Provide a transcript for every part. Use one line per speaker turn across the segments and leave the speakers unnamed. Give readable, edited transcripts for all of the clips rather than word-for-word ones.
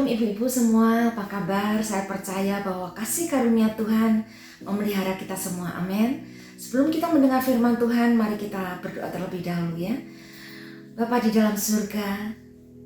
Shalom ibu-ibu semua, apa kabar? Saya percaya bahwa kasih karunia Tuhan memelihara kita semua, amin. Sebelum kita mendengar firman Tuhan, mari kita berdoa terlebih dahulu ya. Bapa di dalam surga,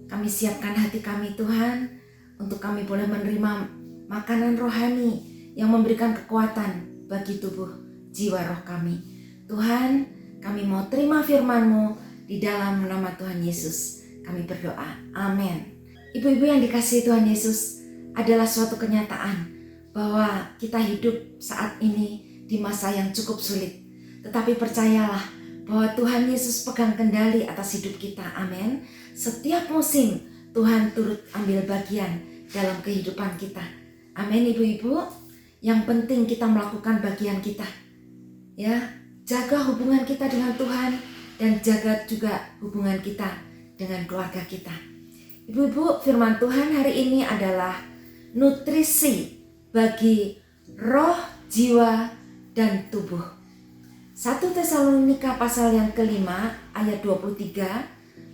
kami siapkan hati kami Tuhan, untuk kami boleh menerima makanan rohani yang memberikan kekuatan bagi tubuh, jiwa, roh kami. Tuhan, kami mau terima firman-Mu di dalam nama Tuhan Yesus. Kami berdoa, amin. Ibu-ibu yang dikasihi Tuhan Yesus, adalah suatu kenyataan bahwa kita hidup saat ini di masa yang cukup sulit. Tetapi percayalah bahwa Tuhan Yesus pegang kendali atas hidup kita, amin. Setiap musim Tuhan turut ambil bagian dalam kehidupan kita, amin ibu-ibu. Yang penting kita melakukan bagian kita, ya. Jaga hubungan kita dengan Tuhan dan jaga juga hubungan kita dengan keluarga kita. Ibu-ibu, firman Tuhan hari ini adalah nutrisi bagi roh, jiwa, dan tubuh. 1 Tesalonika pasal yang kelima ayat 23,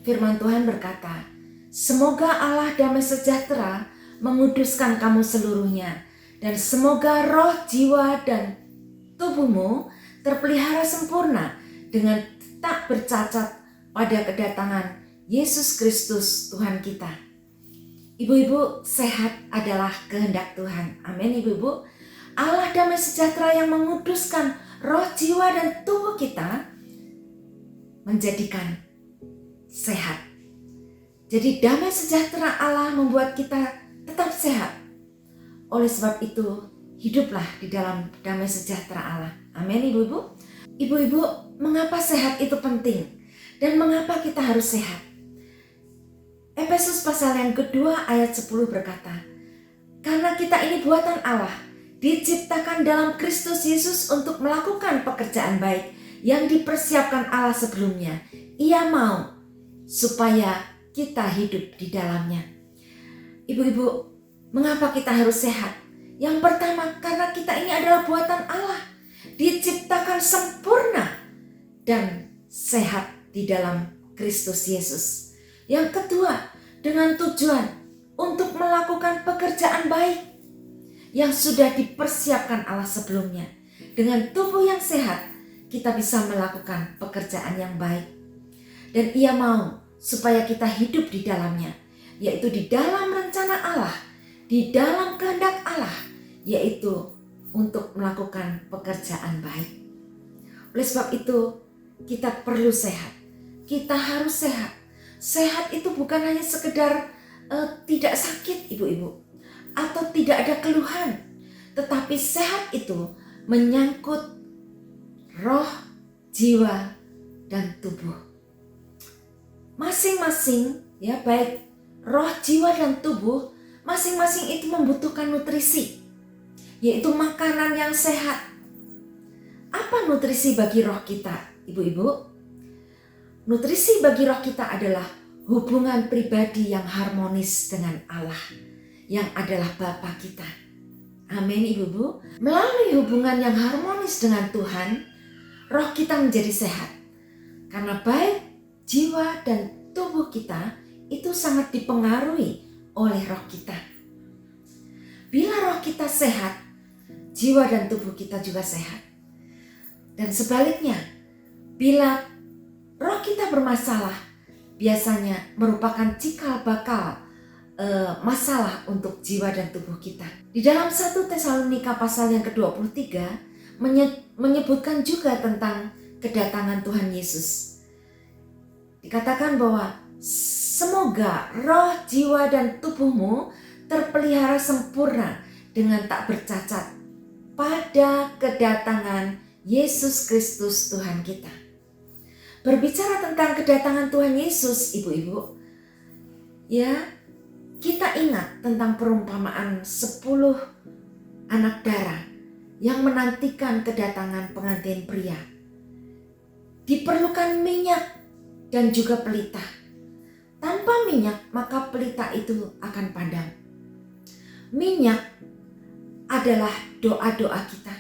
firman Tuhan berkata, "Semoga Allah damai sejahtera menguduskan kamu seluruhnya, dan semoga roh, jiwa, dan tubuhmu terpelihara sempurna dengan tak bercacat pada kedatangan Yesus Kristus Tuhan kita." Ibu-ibu, sehat adalah kehendak Tuhan. Amin ibu-ibu. Allah damai sejahtera yang menguduskan roh, jiwa, dan tubuh kita menjadikan sehat. Jadi damai sejahtera Allah membuat kita tetap sehat. Oleh sebab itu, hiduplah di dalam damai sejahtera Allah. Amin ibu-ibu. Ibu-ibu, mengapa sehat itu penting? Dan mengapa kita harus sehat? Efesus pasal yang kedua ayat 10 berkata, "Karena kita ini buatan Allah, diciptakan dalam Kristus Yesus untuk melakukan pekerjaan baik yang dipersiapkan Allah sebelumnya. Ia mau supaya kita hidup di dalamnya." Ibu-ibu, mengapa kita harus sehat? Yang pertama, karena kita ini adalah buatan Allah, diciptakan sempurna dan sehat di dalam Kristus Yesus. Yang kedua, dengan tujuan untuk melakukan pekerjaan baik yang sudah dipersiapkan Allah sebelumnya. Dengan tubuh yang sehat, kita bisa melakukan pekerjaan yang baik. Dan Ia mau supaya kita hidup di dalamnya, yaitu di dalam rencana Allah, di dalam kehendak Allah, yaitu untuk melakukan pekerjaan baik. Oleh sebab itu, kita perlu sehat. Kita harus sehat. Sehat itu bukan hanya sekedar tidak sakit ibu-ibu, atau tidak ada keluhan. Tetapi sehat itu menyangkut roh, jiwa, dan tubuh. Masing-masing ya, baik roh, jiwa, dan tubuh, masing-masing itu membutuhkan nutrisi, yaitu makanan yang sehat. Apa nutrisi bagi roh kita, ibu-ibu? Nutrisi bagi roh kita adalah hubungan pribadi yang harmonis dengan Allah, yang adalah Bapa kita. Amin ibu-ibu. Melalui hubungan yang harmonis dengan Tuhan, roh kita menjadi sehat. Karena baik jiwa dan tubuh kita itu sangat dipengaruhi oleh roh kita. Bila roh kita sehat, jiwa dan tubuh kita juga sehat. Dan sebaliknya, bila roh kita bermasalah, biasanya merupakan cikal bakal masalah untuk jiwa dan tubuh kita. Di dalam 1 Tesalonika pasal yang ke-23 menyebutkan juga tentang kedatangan Tuhan Yesus. Dikatakan bahwa semoga roh, jiwa, dan tubuhmu terpelihara sempurna dengan tak bercacat pada kedatangan Yesus Kristus Tuhan kita. Berbicara tentang kedatangan Tuhan Yesus, ibu-ibu, ya, kita ingat tentang perumpamaan 10 anak darah yang menantikan kedatangan pengantin pria. Diperlukan minyak dan juga pelita. Tanpa minyak, maka pelita itu akan padam. Minyak adalah doa-doa kita.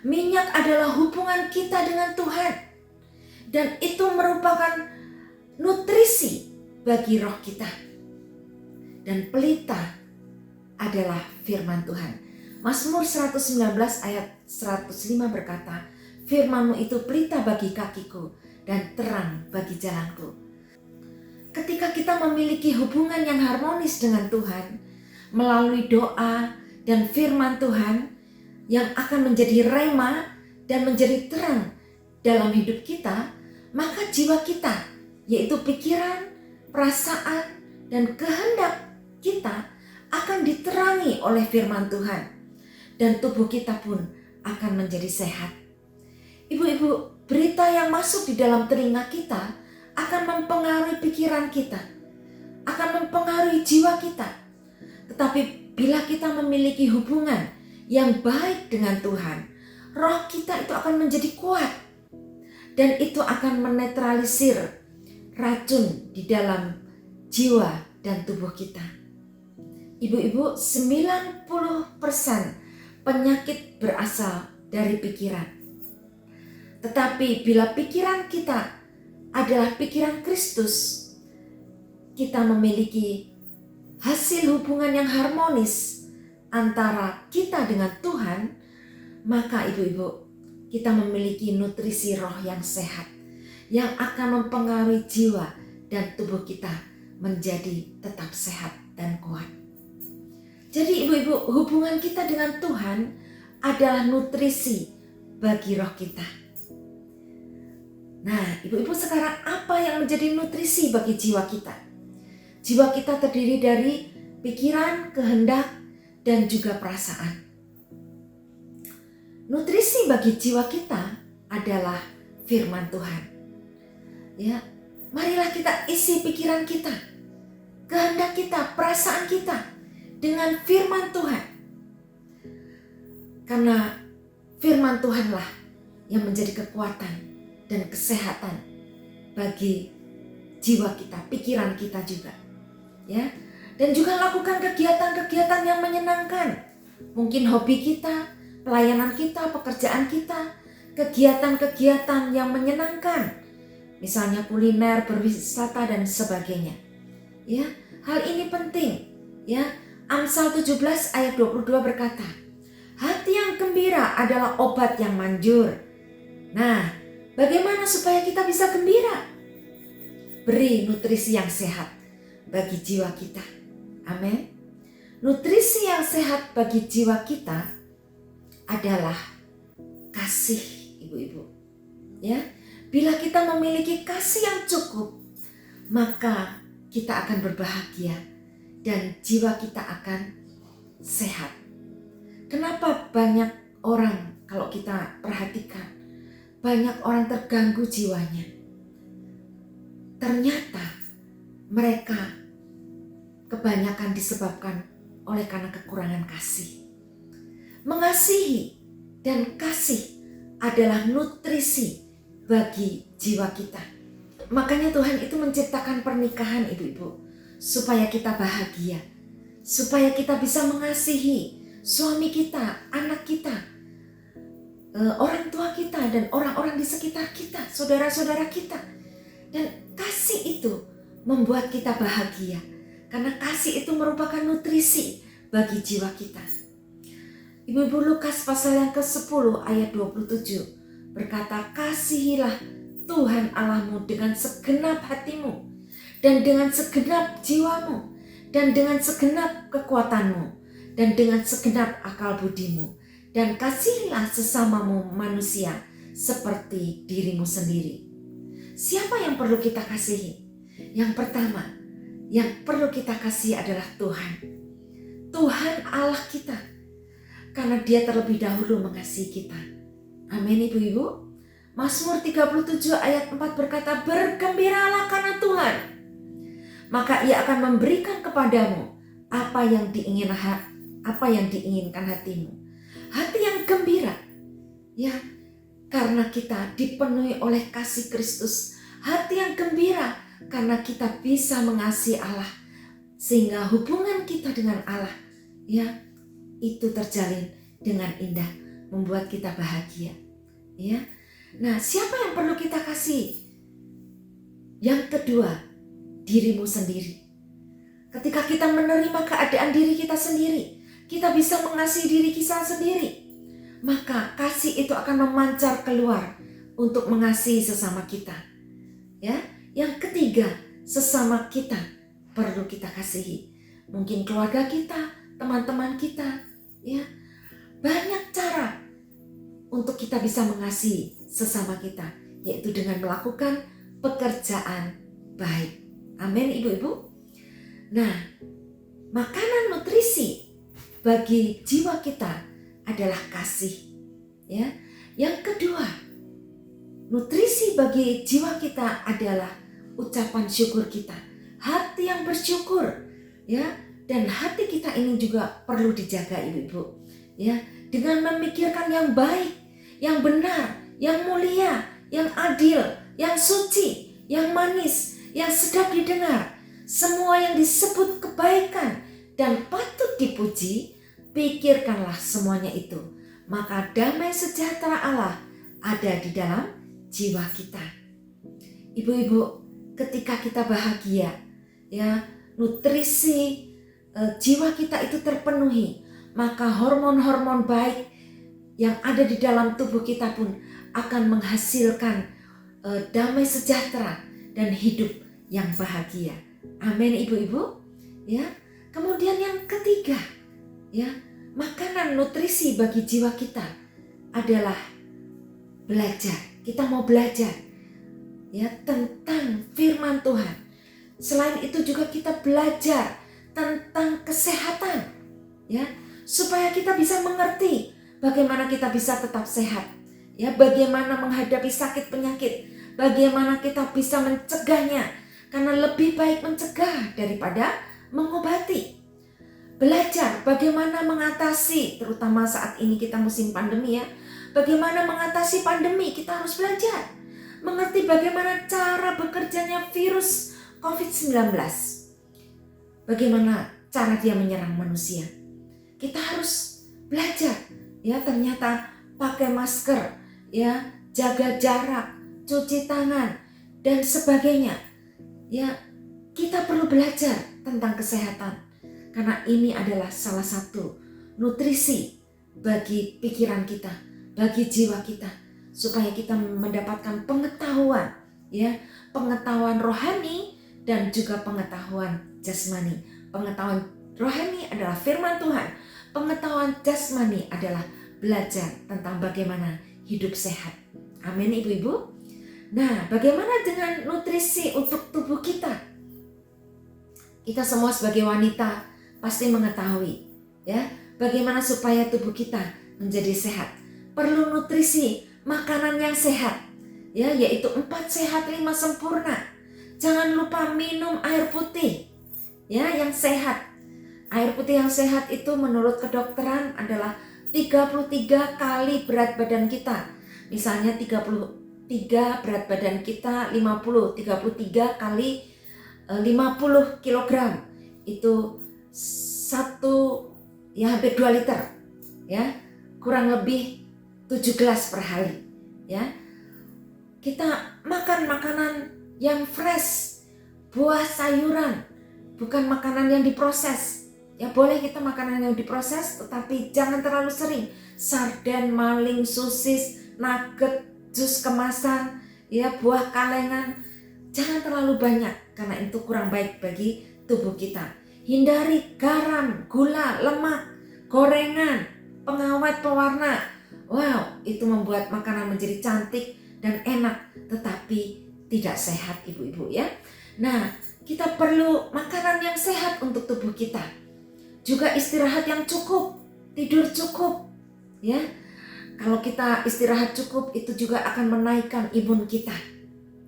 Minyak adalah hubungan kita dengan Tuhan. Dan itu merupakan nutrisi bagi roh kita. dan pelita adalah firman Tuhan. Mazmur 119 ayat 105 berkata, firman-Mu itu pelita bagi kakiku dan terang bagi jalanku. Ketika kita memiliki hubungan yang harmonis dengan Tuhan, melalui doa dan firman Tuhan yang akan menjadi rema dan menjadi terang dalam hidup kita, maka jiwa kita, yaitu pikiran, perasaan, dan kehendak kita akan diterangi oleh firman Tuhan. Dan tubuh kita pun akan menjadi sehat. Ibu-ibu, berita yang masuk di dalam telinga kita akan mempengaruhi pikiran kita, akan mempengaruhi jiwa kita. Tetapi bila kita memiliki hubungan yang baik dengan Tuhan, roh kita itu akan menjadi kuat. Dan itu akan menetralisir racun di dalam jiwa dan tubuh kita. Ibu-ibu, 90% penyakit berasal dari pikiran. Tetapi bila pikiran kita adalah pikiran Kristus, kita memiliki hasil hubungan yang harmonis antara kita dengan Tuhan, maka ibu-ibu, kita memiliki nutrisi roh yang sehat, yang akan mempengaruhi jiwa dan tubuh kita menjadi tetap sehat dan kuat. Jadi ibu-ibu, hubungan kita dengan Tuhan adalah nutrisi bagi roh kita. Nah, ibu-ibu, sekarang apa yang menjadi nutrisi bagi jiwa kita? Jiwa kita terdiri dari pikiran, kehendak, dan juga perasaan. Nutrisi bagi jiwa kita adalah firman Tuhan. Ya, marilah kita isi pikiran kita, kehendak kita, perasaan kita dengan firman Tuhan. Karena firman Tuhanlah yang menjadi kekuatan dan kesehatan bagi jiwa kita, pikiran kita juga. Ya, dan juga lakukan kegiatan-kegiatan yang menyenangkan. Mungkin hobi kita, pelayanan kita, pekerjaan kita, kegiatan-kegiatan yang menyenangkan, misalnya kuliner, berwisata dan sebagainya. Ya, hal ini penting. Ya, Amsal 17 ayat 22 berkata, hati yang gembira adalah obat yang manjur. Nah, bagaimana supaya kita bisa gembira? Beri nutrisi yang sehat bagi jiwa kita. Amin. Nutrisi yang sehat bagi jiwa kita adalah kasih, ibu-ibu. Ya, bila kita memiliki kasih yang cukup, maka kita akan berbahagia dan jiwa kita akan sehat. Kenapa banyak orang, kalau kita perhatikan, banyak orang terganggu jiwanya? Ternyata mereka kebanyakan disebabkan oleh karena kekurangan kasih. Mengasihi dan kasih adalah nutrisi bagi jiwa kita. Makanya Tuhan itu menciptakan pernikahan, ibu-ibu, supaya kita bahagia, supaya kita bisa mengasihi suami kita, anak kita, orang tua kita, dan orang-orang di sekitar kita, saudara-saudara kita. Dan kasih itu membuat kita bahagia, karena kasih itu merupakan nutrisi bagi jiwa kita. Ibu-ibu, Lukas pasal yang ke-10 ayat 27 berkata, kasihilah Tuhan Allahmu dengan segenap hatimu, dan dengan segenap jiwamu, dan dengan segenap kekuatanmu, dan dengan segenap akal budimu, dan kasihilah sesamamu manusia seperti dirimu sendiri. Siapa yang perlu kita kasihi? Yang pertama, yang perlu kita kasihi adalah Tuhan. Tuhan Allah kita. Karena dia terlebih dahulu mengasihi kita. Amin, ibu-ibu. Mazmur 37 ayat 4 berkata, bergembiralah karena Tuhan, maka ia akan memberikan kepadamu apa yang diinginkan hatimu. Hati yang gembira, ya, karena kita dipenuhi oleh kasih Kristus. Hati yang gembira karena kita bisa mengasihi Allah, sehingga hubungan kita dengan Allah, ya, itu terjalin dengan indah, membuat kita bahagia. Ya. Nah, siapa yang perlu kita kasih? Yang kedua, dirimu sendiri. Ketika kita menerima keadaan diri kita sendiri, kita bisa mengasihi diri kita sendiri, maka kasih itu akan memancar keluar untuk mengasihi sesama kita. Ya, yang ketiga, sesama kita perlu kita kasihi. Mungkin keluarga kita, teman-teman kita, ya. Banyak cara untuk kita bisa mengasihi sesama kita, yaitu dengan melakukan pekerjaan baik. Amin, ibu-ibu. Nah, makanan nutrisi bagi jiwa kita adalah kasih. Ya. Yang kedua, nutrisi bagi jiwa kita adalah ucapan syukur kita. Hati yang bersyukur, ya. Dan hati kita ini juga perlu dijaga, ibu-ibu. Ya, dengan memikirkan yang baik, yang benar, yang mulia, yang adil, yang suci, yang manis, yang sedap didengar, semua yang disebut kebaikan dan patut dipuji, pikirkanlah semuanya itu. Maka damai sejahtera Allah ada di dalam jiwa kita. Ibu-ibu, ketika kita bahagia, ya, nutrisi jiwa kita itu terpenuhi, maka hormon-hormon baik yang ada di dalam tubuh kita pun akan menghasilkan damai sejahtera dan hidup yang bahagia. Amin, ibu-ibu. Ya. Kemudian yang ketiga, ya, makanan nutrisi bagi jiwa kita adalah belajar. Kita mau belajar, ya, tentang firman Tuhan. Selain itu juga kita belajar tentang kesehatan, ya, supaya kita bisa mengerti bagaimana kita bisa tetap sehat, ya, bagaimana menghadapi sakit penyakit, bagaimana kita bisa mencegahnya, karena lebih baik mencegah daripada mengobati. Belajar bagaimana mengatasi, terutama saat ini kita musim pandemi, ya, bagaimana mengatasi pandemi, kita harus belajar mengerti bagaimana cara bekerjanya virus COVID-19. Bagaimana cara dia menyerang manusia. Kita harus belajar, ya, ternyata pakai masker, ya, jaga jarak, cuci tangan, dan sebagainya. Ya, kita perlu belajar tentang kesehatan, karena ini adalah salah satu nutrisi bagi pikiran kita, bagi jiwa kita, supaya kita mendapatkan pengetahuan, ya, pengetahuan rohani dan juga pengetahuan jasmani. Pengetahuan rohani adalah firman Tuhan, pengetahuan jasmani adalah belajar tentang bagaimana hidup sehat. Amin, ibu-ibu. Nah, bagaimana dengan nutrisi untuk tubuh kita? Kita semua sebagai wanita pasti mengetahui, ya, bagaimana supaya tubuh kita menjadi sehat. Perlu nutrisi, makanan yang sehat, ya, yaitu 4 sehat 5 sempurna. Jangan lupa minum air putih, ya, yang sehat. Air putih yang sehat itu menurut kedokteran adalah 33 kali berat badan kita. Misalnya 33 berat badan kita 33 kali 50 kg. Itu hampir 2 liter, ya. Kurang lebih 7 gelas per hari, ya. Kita makan makanan yang fresh, buah sayuran, bukan makanan yang diproses. Ya, boleh kita makanan yang diproses, tetapi jangan terlalu sering. Sarden, maling, sosis, nugget, jus kemasan, ya, buah kalengan, jangan terlalu banyak karena itu kurang baik bagi tubuh kita. Hindari garam, gula, lemak, gorengan, pengawet, pewarna. Wow, itu membuat makanan menjadi cantik dan enak, tetapi tidak sehat, ibu-ibu, ya. Nah, kita perlu makanan yang sehat untuk tubuh kita. Juga istirahat yang cukup, tidur cukup, ya. Kalau kita istirahat cukup, itu juga akan menaikkan imun kita.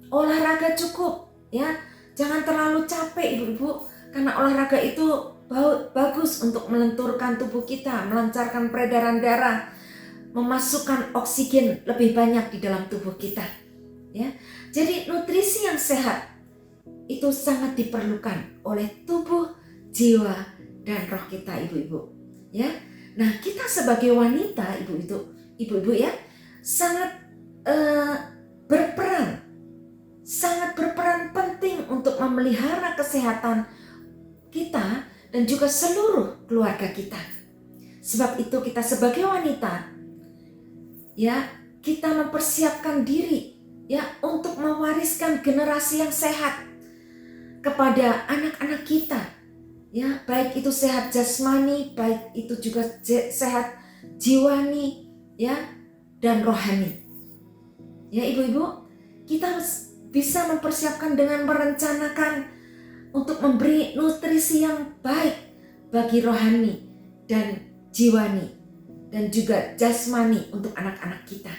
Olahraga cukup, ya. Jangan terlalu capek, ibu-ibu, karena olahraga itu bagus untuk melenturkan tubuh kita, melancarkan peredaran darah, memasukkan oksigen lebih banyak di dalam tubuh kita, ya. Jadi nutrisi yang sehat itu sangat diperlukan oleh tubuh, jiwa, dan roh kita, ibu-ibu, ya. Nah, kita sebagai wanita, ibu-ibu, ya, sangat berperan penting untuk memelihara kesehatan kita dan juga seluruh keluarga kita. Sebab itu kita sebagai wanita, ya, kita mempersiapkan diri, ya, untuk mewariskan generasi yang sehat kepada anak-anak kita, ya, baik itu sehat jasmani, baik itu juga sehat jiwani, ya, dan rohani. Ya ibu-ibu, kita bisa mempersiapkan dengan merencanakan untuk memberi nutrisi yang baik bagi rohani dan jiwani dan juga jasmani untuk anak-anak kita,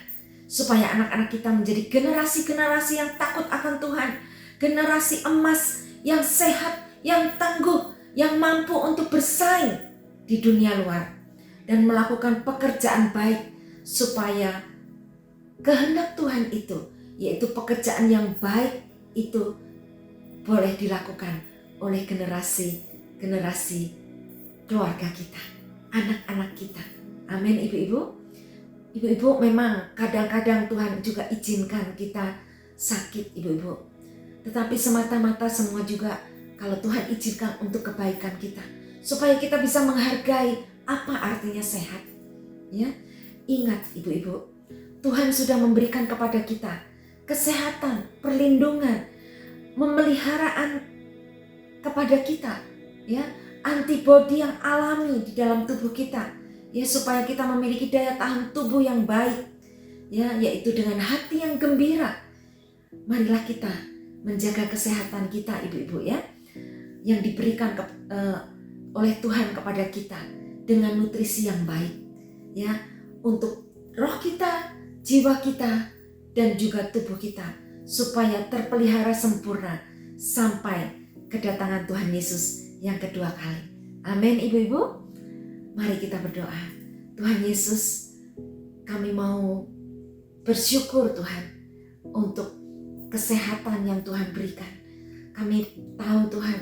supaya anak-anak kita menjadi generasi-generasi yang takut akan Tuhan, generasi emas yang sehat, yang tangguh, yang mampu untuk bersaing di dunia luar dan melakukan pekerjaan baik, supaya kehendak Tuhan itu, yaitu pekerjaan yang baik itu, boleh dilakukan oleh generasi keluarga kita, anak-anak kita. Amin ibu-ibu. Ibu-ibu, memang kadang-kadang Tuhan juga izinkan kita sakit ibu-ibu. Tetapi semata-mata semua juga kalau Tuhan izinkan untuk kebaikan kita, supaya kita bisa menghargai apa artinya sehat. Ya, ingat ibu-ibu, Tuhan sudah memberikan kepada kita kesehatan, perlindungan, pemeliharaan kepada kita, ya, antibodi yang alami di dalam tubuh kita, ya, supaya kita memiliki daya tahan tubuh yang baik, ya, yaitu dengan hati yang gembira. Marilah kita menjaga kesehatan kita ibu-ibu, ya, yang diberikan oleh Tuhan kepada kita dengan nutrisi yang baik, ya, untuk roh kita, jiwa kita, dan juga tubuh kita, supaya terpelihara sempurna sampai kedatangan Tuhan Yesus yang kedua kali. Amin ibu-ibu. Mari kita berdoa. Tuhan Yesus, kami mau bersyukur Tuhan untuk kesehatan yang Tuhan berikan. Kami tahu Tuhan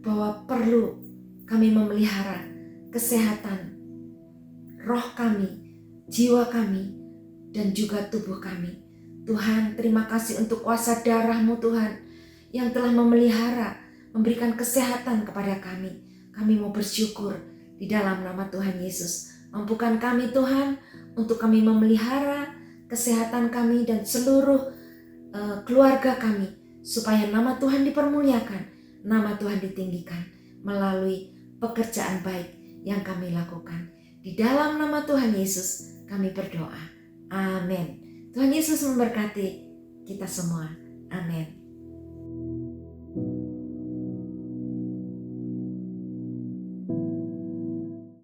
bahwa perlu kami memelihara kesehatan roh kami, jiwa kami, dan juga tubuh kami. Tuhan, terima kasih untuk kuasa darah-Mu Tuhan yang telah memelihara, memberikan kesehatan kepada kami. Kami mau bersyukur di dalam nama Tuhan Yesus. Mampukan kami Tuhan untuk kami memelihara kesehatan kami dan seluruh keluarga kami, supaya nama Tuhan dipermuliakan, nama Tuhan ditinggikan melalui pekerjaan baik yang kami lakukan. Di dalam nama Tuhan Yesus kami berdoa. Amin. Tuhan Yesus memberkati kita semua. Amin.